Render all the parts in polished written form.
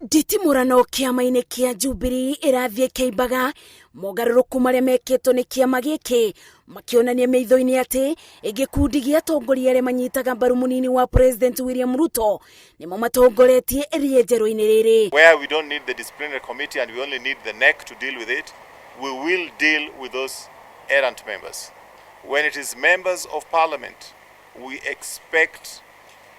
Nditimurano kiama-ini kia Jubilee irathie kiimbaga mogaruruku maria meketwo ni kiama giki makionania meitho-ini ati igikundi gia atongoria aria manyitaga mbaru munini wa President William Ruto nimo matongoretie riejeru-ini riri. Where we don't need the disciplinary committee and we only need the NEC to deal with it, we will deal with those errant members. When it is members of parliament, we expect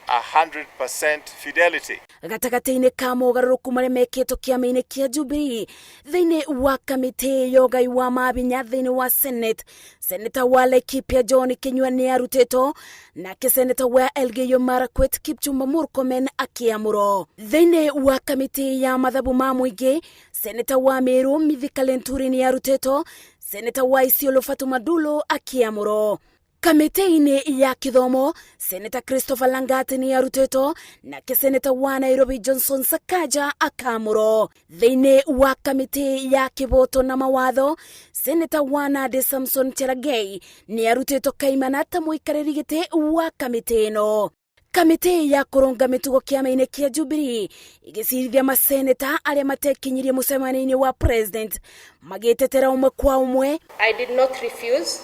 100% fidelity. Gatagati-ini ka mogaruruku maria meketwo kiama-ini kia Jubilee thiini wa kamiti ya ugai wa mabinya thiini wa Senate, Seneta wa Laikipia John Kinyua ni arutetwo nake Seneta wa Elgeyo Marakwet Kipchumba Murkomen akiamuro. Thiini wa kamiti ya mathabu ma muingi, Seneta wa Meru Mithika Lenturi ni arutetwo, Seneta wa Isiolo Fatuma Dulo akiamuro. Kamiti-ini ya kithomo, Seneta Christopher Langati ni arutetwo nake Seneta wa Nairobi Johnson Sakaja akamuro. Thiini wa kamiti ya kiboto na mawatho, Seneta wa Nandi Samson Cherargei ni arutetwo kaimana ta muikariri giti wa kamiti ino. Kamiti ya kurunga mitugo kiama-ini kia Jubilee igicirithia maseneta aria matekinyirie mucemania-ini wa president magietetera umwe kwa umwe. I did not refuse.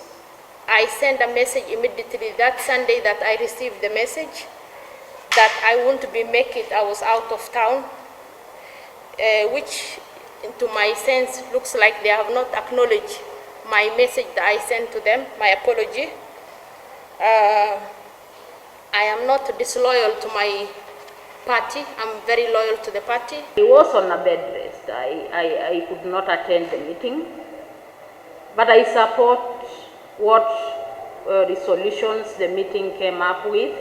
I sent a message immediately that Sunday that I received the message that I won't be make it. I was out of town, which to my sense looks like they have not acknowledged my message that I sent to them, my apology. I am not disloyal to my party. I'm very loyal to the party. I was on a bed rest. I could not attend the meeting, but I support what resolutions the meeting came up with.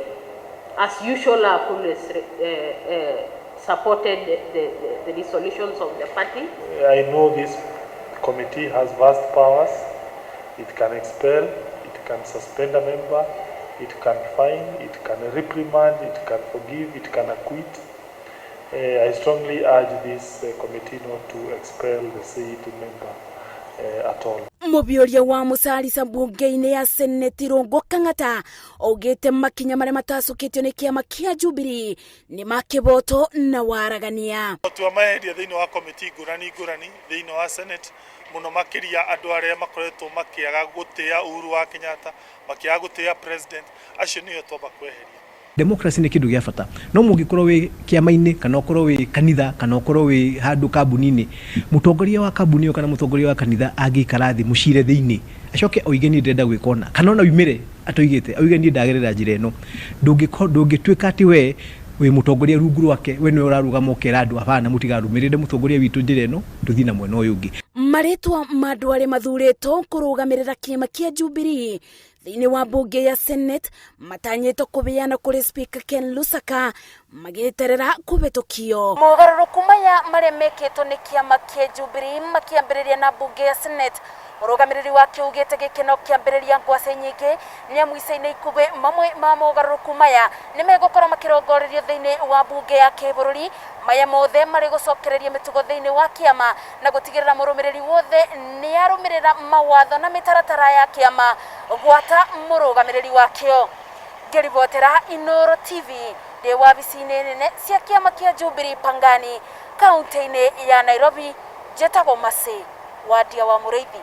As usual, I fully supported the resolutions of the party. I know this committee has vast powers. It can expel, it can suspend a member, it can fine, it can reprimand, it can forgive, it can acquit. I strongly urge this committee not to expel the said member at all. Mubioria wa musarisa mbunge-ini ya Senate Rongo Kang'ata augite makinya maria matacukitio ni kiama kia Jubilee ni makiboto na waragania. Twa maheria thiini wa committee ngurani thiini wa Senate muno makiria andu aria makoretwo makiaga gutia Uhuru wa Kenyatta, makiaga gutia president, acio niyo twamba kweheria. Democracy ni kindu gia bata no mungikorwo wi kiama-ini kana ukorwo wi kanitha kana ukorwo wi handu kambuni-ini, mutongoria wa kambuni kana mutongoria wa kanitha angikara thi mucire thiini acoke oige ni ndenda gwikona kana ona umire atoigite oige ni ndagerera njira ino ndungituika ati we mutongoria rungu rwake we ni urarugama ukera andu abana mutigarumirire mutongoria witu njira ino nduthina mwena uyu ungi. Maritwa mandu aria mathuritwo kurugamirira kiama kia Jubilee thiini wa bunge ya Senate matanyitwo kubiana kuri Speaker Ken Lusaka magieterera kubetukio. Mogaruruku maya maria meketwo ni kiama kia Jubilee makiambiriria na bunge ya Senate. Murugamiriri wa kiugite gikeno kiambiriria ngwase nyingi ni amwica-ini ikube mamwe ma mogaruruku maya ni megukorwo makirongorerio thiini wa bunge ya kibururi maya mothe mari gucokereria mitugo thiini wa kiama na gutigirira murumiriri wothe ni arumirira mawatho na mitaratara ya kiama gwata murugamiriri wakio. Ngiribotera Inooro TV de wabici-ini nene cia kiama kia Jubilee Pangani kaunti-ini ya Nairobi. Jetagwo Mase wadia wa Mureithi.